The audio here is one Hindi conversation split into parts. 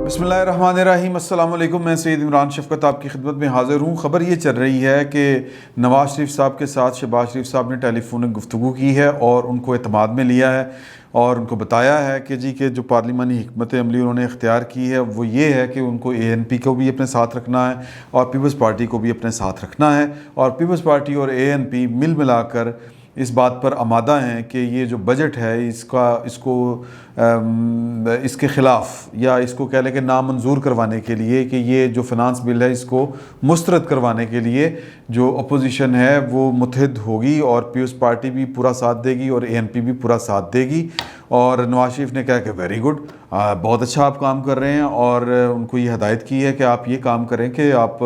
बिस्मिल्लाहिर्रहमानिर्रहीम, अस्सलाम वालेकुम। मैं सैयद इमरान शफ़क़त आपकी खिदमत में हाज़िर हूँ। ख़बर ये चल रही है कि नवाज़ शरीफ साहब के साथ शहबाज शरीफ साहब ने टेलीफोनिक गुफ्तगू की है और उनको एतमाद में लिया है और उनको बताया है कि जी के जो पार्लिमानी हिकमत अमली उन्होंने इख्तियार की है वो ये है कि उनको ANP को भी अपने साथ रखना है और पीपल्स पार्टी को भी अपने साथ रखना है, और पीपल्स पार्टी और ANP मिल मिलाकर इस बात पर आमादा हैं कि ये जो बजट है इसके ख़िलाफ़ या इसको कह लें कि नामंजूर करवाने के लिए, कि ये जो फ़िनांस बिल है इसको मुस्तरद करवाने के लिए जो अपोजिशन है वो मुत्तहिद होगी और पीपल्स पार्टी भी पूरा साथ देगी और ANP भी पूरा साथ देगी। और नवाज शरीफ ने कहा कि वेरी गुड, बहुत अच्छा आप काम कर रहे हैं, और उनको ये हदायत की है कि आप ये काम करें कि आप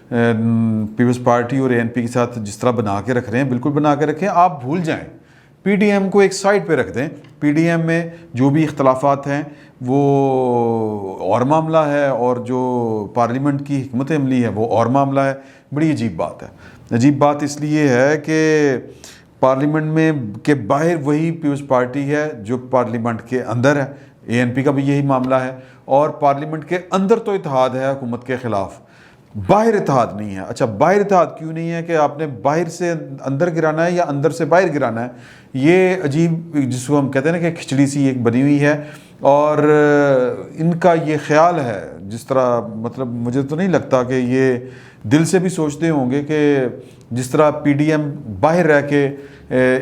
पीपल्स पार्टी और ANP के साथ जिस तरह बना के रख रहे हैं बिल्कुल बना के रखें। आप भूल जाएं, PDM को एक साइड पे रख दें। PDM में जो भी इख्तलाफात हैं वो और मामला है, और जो पार्लियामेंट की हिकमत अमली है वो और मामला है। बड़ी अजीब बात है। अजीब बात इसलिए है कि पार्लियामेंट में के बाहर वही पीपल्स पार्टी है जो पार्लियामेंट के अंदर है, ANP का भी यही मामला है, और पार्लियामेंट के अंदर तो इत्तेहाद है हुकूमत के ख़िलाफ़, बाहर इत्तेहाद नहीं है। अच्छा, बाहर इत्तेहाद क्यों नहीं है? कि आपने बाहर से अंदर गिराना है या अंदर से बाहर गिराना है? ये अजीब, जिसको हम कहते हैं ना कि खिचड़ी सी एक बनी हुई है, और इनका ये ख्याल है जिस तरह, मतलब मुझे तो नहीं लगता कि ये दिल से भी सोचते होंगे कि जिस तरह PDM बाहर रह के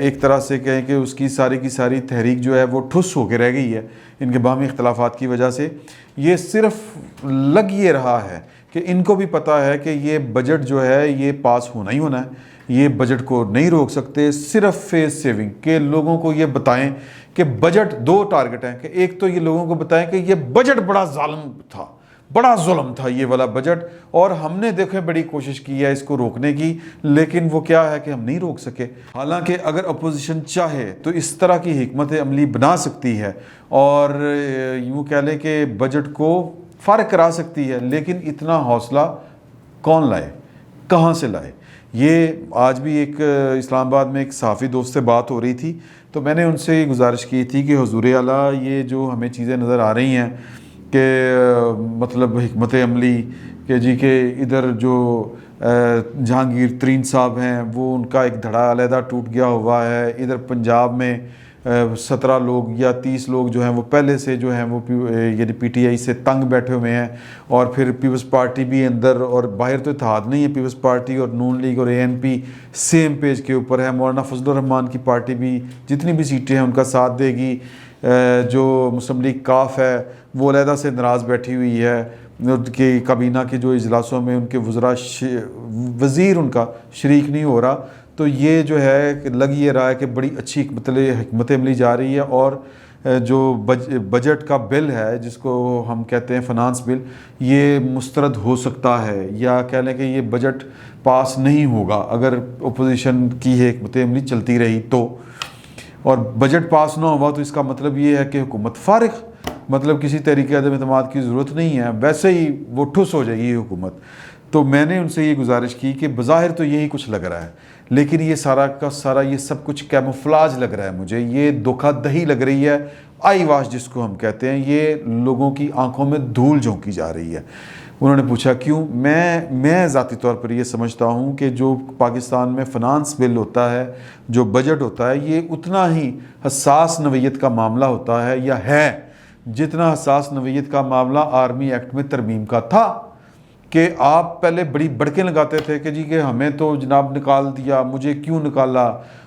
एक तरह से कहें कि उसकी सारी की सारी तहरीक जो है वो ठुस होकर रह गई है इनके बाहमी इख्तलाफात की वजह से। ये सिर्फ लग ये रहा है कि इनको भी पता है कि ये बजट जो है ये पास होना ही होना है, ये बजट को नहीं रोक सकते। सिर्फ फेस सेविंग के लोगों को ये बताएं कि बजट, दो टारगेट हैं कि एक तो ये लोगों को बताएं कि ये बजट बड़ा जालिम था, बड़ा जुल्म था ये वाला बजट, और हमने देखे बड़ी कोशिश की है इसको रोकने की, लेकिन वो क्या है कि हम नहीं रोक सके। हालांकि अगर अपोजिशन चाहे तो इस तरह की हिकमत अमली बना सकती है और यूँ कह लें कि बजट को फ़र्क करा सकती है, लेकिन इतना हौसला कौन लाए, कहाँ से लाए? ये आज भी एक इस्लामाबाद में एक सहाफ़ी दोस्त से बात हो रही थी, तो मैंने उनसे ये गुजारिश की थी कि हुज़ूर आला, ये जो हमें चीज़ें नज़र आ रही हैं कि मतलब हिकमत अमली के जी के इधर जो जहांगीर तरीन साहब हैं वो उनका एक धड़ा अलहदा टूट गया हुआ है, इधर पंजाब में 17 लोग या 30 लोग जो हैं वो पहले से जो हैं वो यानी PTI से तंग बैठे हुए हैं, और फिर पीपल्स पार्टी भी अंदर और बाहर तो इत्तेहाद नहीं है। पीपल्स पार्टी और नून लीग और ANP सेम पेज के ऊपर है। मौलाना फजलुर रहमान की पार्टी भी जितनी भी सीटें हैं उनका साथ देगी। जो मुस्लिम लीग काफ है वो अलहदा से नाराज़ बैठी हुई है कि काबीना के जो इजलासों में उनके वज़ीर उनका शरीक नहीं हो रहा। तो ये जो है लग ये रहा है कि बड़ी अच्छी हिकमत अमली जा रही है, और जो बजट का बिल है जिसको हम कहते हैं फ़िनांस बिल, ये मुस्तरद हो सकता है, या कह लें कि ये बजट पास नहीं होगा अगर अपोजिशन की हिकमत अमली चलती रही तो। और बजट पास ना हुआ तो इसका मतलब ये है कि हुकूमत फारिग, मतलब किसी तरीके अदम एतमाद की ज़रूरत नहीं है, वैसे ही वो ठुस हो जाएगी हुकूमत। तो मैंने उनसे ये गुजारिश की कि बज़ाहिर तो यही कुछ लग रहा है, लेकिन ये सारा का सारा ये सब कुछ कैमोफ्लाज लग रहा है मुझे, ये धोखाधड़ी लग रही है, आई वाश जिसको हम कहते हैं, ये लोगों की आंखों में धूल झोंकी जा रही है। उन्होंने पूछा क्यों? मैं ज़ाती तौर पर ये समझता हूँ कि जो पाकिस्तान में फ़िनांस बिल होता है, जो बजट होता है, ये उतना ही हसास नवीयत का मामला होता है या है जितना हसास नवीयत का मामला आर्मी एक्ट में तरमीम का था। कि आप पहले बड़ी बड़कें लगाते थे कि जी कि हमें तो जनाब निकाल दिया, मुझे क्यों निकाला,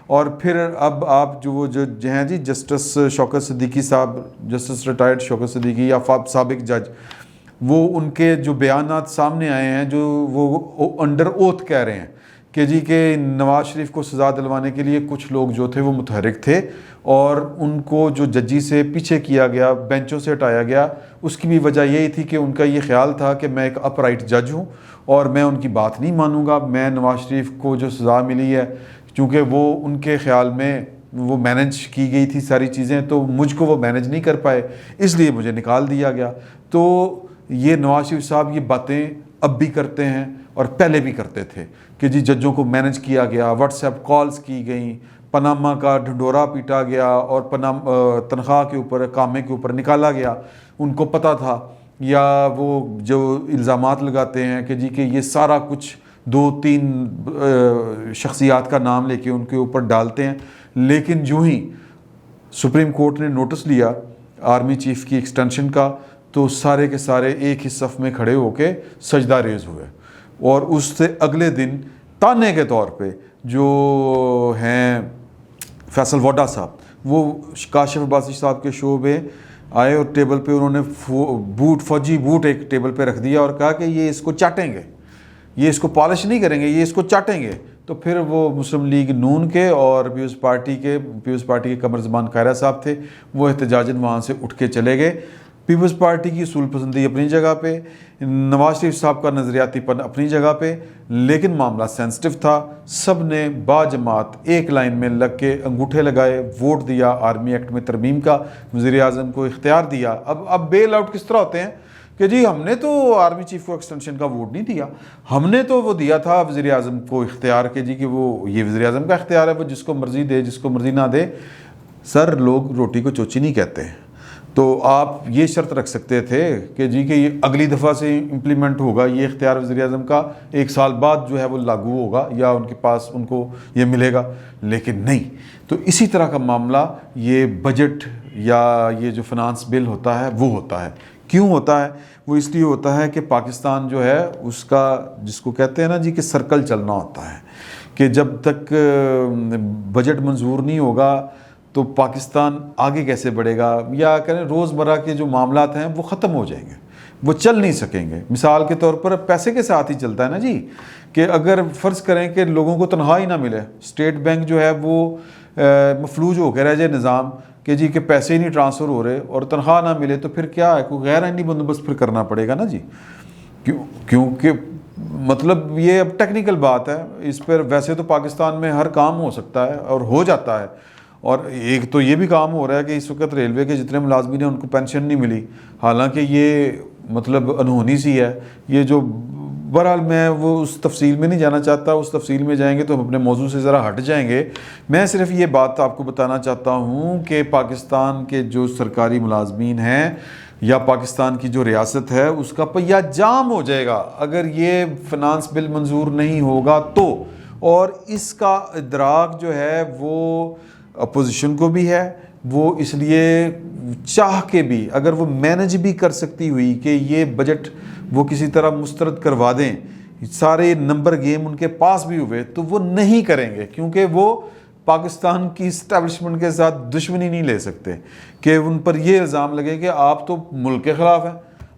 और फिर अब आप जो हैं जी जस्टिस शौकत सिद्दीकी साहब, जस्टिस रिटायर्ड शौकत सिद्दीकी या साबिक जज, वो उनके जो बयानात सामने आए हैं जो वो अंडर ओथ कह रहे हैं कि जी के नवाज शरीफ को सज़ा दिलवाने के लिए कुछ लोग जो थे वो मुतहरिक थे, और उनको जो जजी से पीछे किया गया, बेंचों से हटाया गया, उसकी भी वजह यही थी कि उनका ये ख्याल था कि मैं एक अपराइट जज हूँ और मैं उनकी बात नहीं मानूंगा। मैं नवाज शरीफ को जो सज़ा मिली है, चूँकि वो उनके ख्याल में वो मैनेज की गई थी सारी चीज़ें, तो मुझको वो मैनेज नहीं कर पाए, इसलिए मुझे निकाल दिया गया। तो ये नवाज शरीफ साहब ये बातें अब भी करते हैं और पहले भी करते थे कि जी जजों को मैनेज किया गया, व्हाट्सएप कॉल्स की गई, पनामा का ढंडोरा पीटा गया और तनख्वाह के ऊपर, कामे के ऊपर निकाला गया। उनको पता था या वो जो इल्ज़ामात लगाते हैं कि जी कि ये सारा कुछ 2-3 शख्सियात का नाम लेके उनके ऊपर डालते हैं, लेकिन यूं ही सुप्रीम कोर्ट ने नोटिस लिया आर्मी चीफ की एक्सटेंशन का, तो सारे के सारे एक ही सफ़ में खड़े होके सजदा रेज हुए। और उससे अगले दिन ताने के तौर पे जो हैं फैसल वोडा साहब, वो काशिफ अब्बासी साहब के शो में आए और टेबल पे उन्होंने फौजी बूट एक टेबल पे रख दिया और कहा कि ये इसको चाटेंगे, ये इसको पॉलिश नहीं करेंगे, ये इसको चाटेंगे। तो फिर वो मुस्लिम लीग नून के और पीपल्स पार्टी के कमर ज़मान कायरा साहब थे, वो एहतजाजन वहाँ से उठ के चले गए। पीपल्स पार्टी की उसूल पसंदी अपनी जगह पे, नवाज शरीफ साहब का नज़रियातीपन अपनी जगह पे, लेकिन मामला सेंसिटिव था। सब ने बाजमात एक लाइन में लग के अंगूठे लगाए, वोट दिया आर्मी एक्ट में तरमीम का, वज़ीर आज़म को इख्तियार दिया। अब बेल आउट किस तरह होते हैं कि जी हमने तो आर्मी चीफ को एक्सटेंशन का वोट नहीं दिया, हमने तो वो दिया था वज़ीर आज़म को इख्तियार के जी कि वो ये वज़ीर आज़म का इख्तियार है, वो जिसको मर्ज़ी दे जिसको मर्ज़ी ना दे। सर, लोग रोटी को चोची नहीं कहते हैं। तो आप ये शर्त रख सकते थे कि जी कि ये अगली दफ़ा से इम्प्लीमेंट होगा, ये इख्तियार वज़ीर आज़म का 1 साल बाद जो है वो लागू होगा या उनके पास उनको ये मिलेगा, लेकिन नहीं। तो इसी तरह का मामला ये बजट या ये जो फिनांस बिल होता है वो होता है। क्यों होता है? वो इसलिए होता है कि पाकिस्तान जो है उसका, जिसको कहते हैं ना जी कि सर्कल चलना होता है, कि जब तक बजट मंजूर नहीं होगा तो पाकिस्तान आगे कैसे बढ़ेगा, या करें रोज़मर्रा के जो मामलात हैं वो ख़त्म हो जाएंगे, वो चल नहीं सकेंगे। मिसाल के तौर पर पैसे के साथ ही चलता है ना जी, कि अगर फ़र्ज़ करें कि लोगों को तनख्वाह ही ना मिले, स्टेट बैंक जो है वो मफलूज होकर रह जाए निज़ाम कि जी के पैसे ही नहीं ट्रांसफ़र हो रहे और तनख्वाह ना मिले, तो फिर क्या है, कोई गैर आइनी बंदोबस्त फिर करना पड़ेगा ना जी। क्योंकि मतलब ये अब टेक्निकल बात है, इस पर वैसे तो पाकिस्तान में हर काम हो सकता है और हो जाता है। और एक तो ये भी काम हो रहा है कि इस वक्त रेलवे के जितने मुलाजमीन हैं उनको पेंशन नहीं मिली, हालांकि ये मतलब अनहोनी सी है ये जो। बहरहाल मैं वो उस तफसील में नहीं जाना चाहता, उस तफसील में जाएंगे तो हम अपने मौजू से ज़रा हट जाएंगे। मैं सिर्फ ये बात आपको बताना चाहता हूँ कि पाकिस्तान के जो सरकारी मुलाजमीन हैं या पाकिस्तान की जो रियासत है उसका पहिया जाम हो जाएगा अगर ये फिनांस बिल मंजूर नहीं होगा तो। और इसका इदराक जो है वो अपोजिशन को भी है, वो इसलिए चाह के भी अगर वो मैनेज भी कर सकती हुई कि ये बजट वो किसी तरह मुस्तरद करवा दें, सारे नंबर गेम उनके पास भी हुए, तो वो नहीं करेंगे, क्योंकि वो पाकिस्तान की इस्टेब्लिशमेंट के साथ दुश्मनी नहीं ले सकते कि उन पर ये इल्ज़ाम लगे कि आप तो मुल्क के ख़िलाफ़ हैं,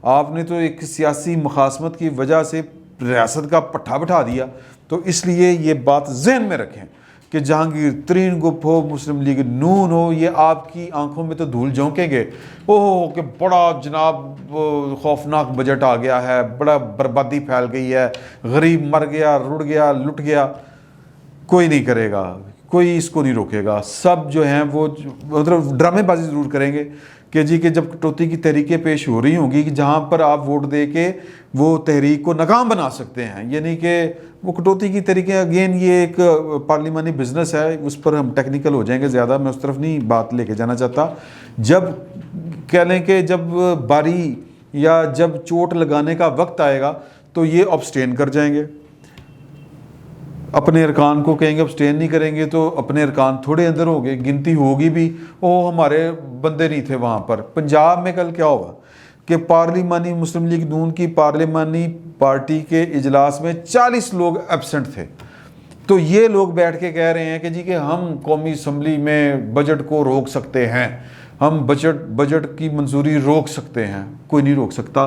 आपने तो एक सियासी मुखासमत की वजह से रियासत का पट्टा बिठा दिया। तो इसलिए ये बात जहन में रखें कि जहांगीर तरीन गुप हो, मुस्लिम लीग नून हो, ये आपकी आंखों में तो धूल झोंकेंगे, ओह कि बड़ा जनाब खौफनाक बजट आ गया है, बड़ा बर्बादी फैल गई है, गरीब मर गया, रुड़ गया, लुट गया। कोई नहीं करेगा, कोई इसको नहीं रोकेगा। सब जो हैं वो मतलब ड्रामेबाजी ज़रूर करेंगे कि जी कि जब कटौती की तहरीकें पेश हो रही होंगी कि जहाँ पर आप वोट दे के वो तहरीक को नाकाम बना सकते हैं, यानी कि वो कटौती की तरीके, अगेन ये एक पार्लिमानी बिजनेस है, उस पर हम टेक्निकल हो जाएंगे ज़्यादा, मैं उस तरफ नहीं बात लेके जाना चाहता। जब कह लें कि जब बारी या जब चोट लगाने का वक्त आएगा तो ये अब्सटेन कर जाएंगे, अपने अरकान को कहेंगे, अब्सटेन नहीं करेंगे तो अपने अरकान थोड़े अंदर हो गए, गिनती होगी भी, ओ हमारे बंदे नहीं थे वहाँ पर। पंजाब में कल क्या हुआ कि पार्लिमानी मुस्लिम लीग नून की पार्लिमानी पार्टी के इजलास में 40 लोग एब्सेंट थे। तो ये लोग बैठ के कह रहे हैं कि जी कि हम कौमी असम्बली में बजट को रोक सकते हैं, हम बजट की मंजूरी रोक सकते हैं। कोई नहीं रोक सकता,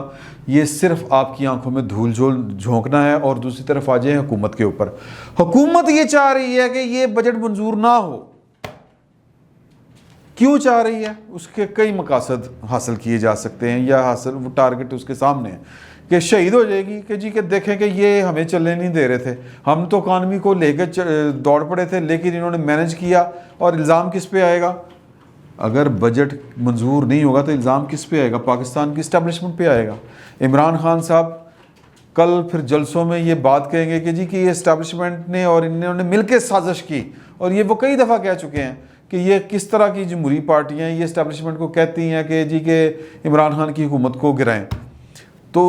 ये सिर्फ आपकी आंखों में धूल झोंकना है। और दूसरी तरफ आ जाए हुकूमत के ऊपर, हुकूमत ये चाह रही है कि ये बजट मंजूर ना हो। क्यों चाह रही है? उसके कई मकासद हासिल किए जा सकते हैं, या हासिल वो टारगेट उसके सामने है कि शहीद हो जाएगी कि जी कि देखें कि ये हमें चलने नहीं दे रहे थे, हम तो इकानमी को लेकर दौड़ पड़े थे, लेकिन इन्होंने मैनेज किया। और इल्ज़ाम किस पे आएगा? अगर बजट मंजूर नहीं होगा तो इल्ज़ाम किस पे आएगा? पाकिस्तान की इस्टेब्लिशमेंट पे आएगा। इमरान खान साहब कल फिर जलसों में ये बात कहेंगे कि जी कि ये इस्टेब्लिशमेंट ने और इन्होंने मिलकर साजिश की, और ये वो कई दफ़ा कह चुके हैं कि ये किस तरह की जमहूरी पार्टियाँ ये इस्टेब्लिशमेंट को कहती हैं कि जी के इमरान खान की हुकूमत को गिराएं। तो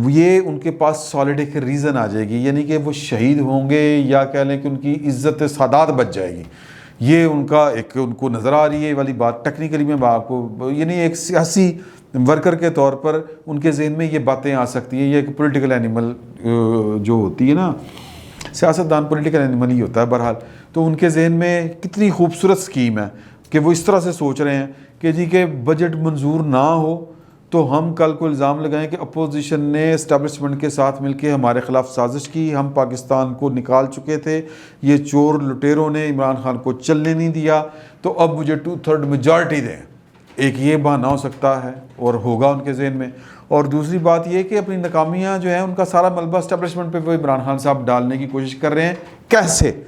ये उनके पास सॉलिड एक रीज़न आ जाएगी, यानी कि वो शहीद होंगे या कह लें कि उनकी इज़्ज़त सादात बच जाएगी। ये उनका एक उनको नज़र आ रही है वाली बात। टेक्निकली मैं आपको यानी एक सियासी वर्कर के तौर पर उनके जहन में ये बातें आ सकती हैं। ये एक पॉलिटिकल एनिमल जो होती है ना, सियासतदान पॉलिटिकल एनिमल ही होता है बहरहाल। तो उनके जहन में कितनी खूबसूरत स्कीम है कि वो इस तरह से सोच रहे हैं कि जी के बजट मंजूर ना हो तो हम कल को इल्ज़ाम लगाएं कि अपोजिशन ने इस्टेब्लिशमेंट के साथ मिलकर हमारे ख़िलाफ़ साजिश की, हम पाकिस्तान को निकाल चुके थे, ये चोर लुटेरों ने इमरान खान को चलने नहीं दिया, तो अब मुझे 2/3 मेजॉरिटी दें। एक ये बहाना हो सकता है और होगा उनके जहन में। और दूसरी बात ये कि अपनी नाकामियाँ जो हैं उनका सारा मलबा इस्टेब्लिशमेंट पे वो इमरान खान साहब डालने की कोशिश कर रहे हैं। कैसे?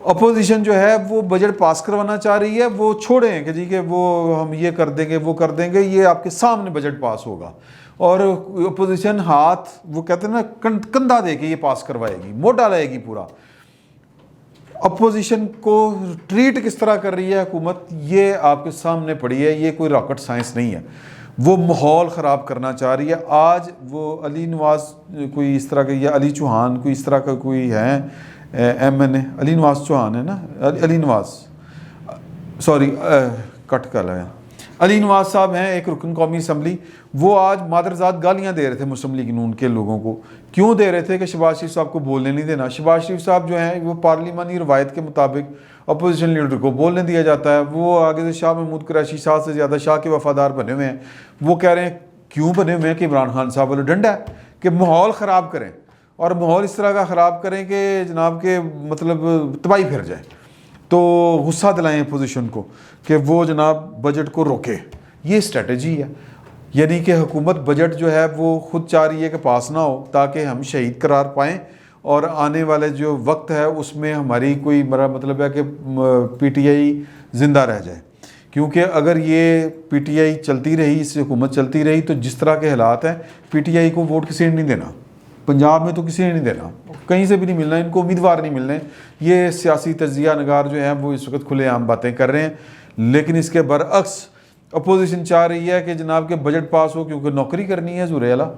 अपोजिशन जो है वो बजट पास करवाना चाह रही है, वो छोड़ें कि जी कि वो हम ये कर देंगे वो कर देंगे, ये आपके सामने बजट पास होगा। और अपोजिशन हाथ वो कहते हैं ना कंधा दे के ये पास करवाएगी, मोटा लाएगी पूरा। अपोजिशन को ट्रीट किस तरह कर रही है हुकूमत, ये आपके सामने पड़ी है। ये कोई रॉकेट साइंस नहीं है। वो माहौल ख़राब करना चाह रही है। आज वो अली नवाज कोई इस तरह का, या अली चौहान कोई इस तरह का कोई है MNA, अली नवाज चौहान है ना, अली नवाज सॉरी कट कर है, अली नवाज साहब हैं एक रुकन कौमी असम्बली। वो आज मादरजात गालियां दे रहे थे मुस्लिम लीग नून के लोगों को। क्यों दे रहे थे? कि शहबाज शरीफ साहब को बोलने नहीं देना। शहबाज शरीफ साहब जो हैं वो पार्लिमानी रवायत के मुताबिक अपोजिशन लीडर को बोलने दिया जाता है। वो आगे से शाह महमूद कुरैशी शाह से ज़्यादा शाह के वफादार बने हुए हैं। वो कह रहे हैं क्यों बने हुए हैं कि इमरान खान साहब वाले डंडा है कि माहौल ख़राब करें, और माहौल इस तरह का ख़राब करें कि जनाब के मतलब तबाही फिर जाए। तो गुस्सा दिलाएं अपोजिशन को कि वो जनाब बजट को रोके। ये स्ट्रेटजी है, यानी कि हुकूमत बजट जो है वो खुद चाह रही है कि पास ना हो ताकि हम शहीद करार पाएँ और आने वाले जो वक्त है उसमें हमारी कोई मेरा मतलब है कि PTI ज़िंदा रह जाए। क्योंकि अगर ये PTI चलती रही, इससे हुकूमत चलती रही, तो जिस तरह के हालात हैं PTI को वोट किसी ने नहीं देना। पंजाब में तो किसी ने नहीं देना, कहीं से भी नहीं मिलना, इनको उम्मीदवार नहीं मिलने। ये सियासी तजिया नगार जो हैं वो इस वक्त खुलेआम बातें कर रहे हैं। लेकिन इसके बरअक्स अपोजिशन चाह रही है कि जनाब के बजट पास हो, क्योंकि नौकरी करनी है ज़ुरे वाला,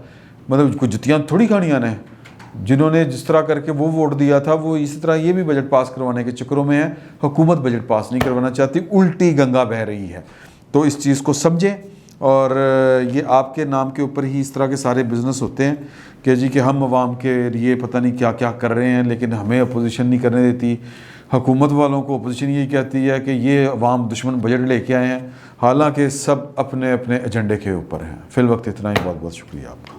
मतलब कुछ जुतियाँ थोड़ी खानी आना है। जिन्होंने जिस तरह करके वो वोट दिया था वो इसी तरह ये भी बजट पास करवाने के चक्करों में है। हुकूमत बजट पास नहीं करवाना चाहती, उल्टी गंगा बह रही है। तो इस चीज़ को समझें। और ये आपके नाम के ऊपर ही इस तरह के सारे बिज़नेस होते हैं कि जी कि हम अवाम के लिए पता नहीं क्या क्या कर रहे हैं, लेकिन हमें अपोजिशन नहीं करने देती। हुकूमत वालों को अपोजिशन यही कहती है कि ये अवाम दुश्मन बजट लेके आए हैं, हालांकि सब अपने अपने एजेंडे के ऊपर हैं। फिल वक्त इतना ही, बहुत बहुत शुक्रिया आपका।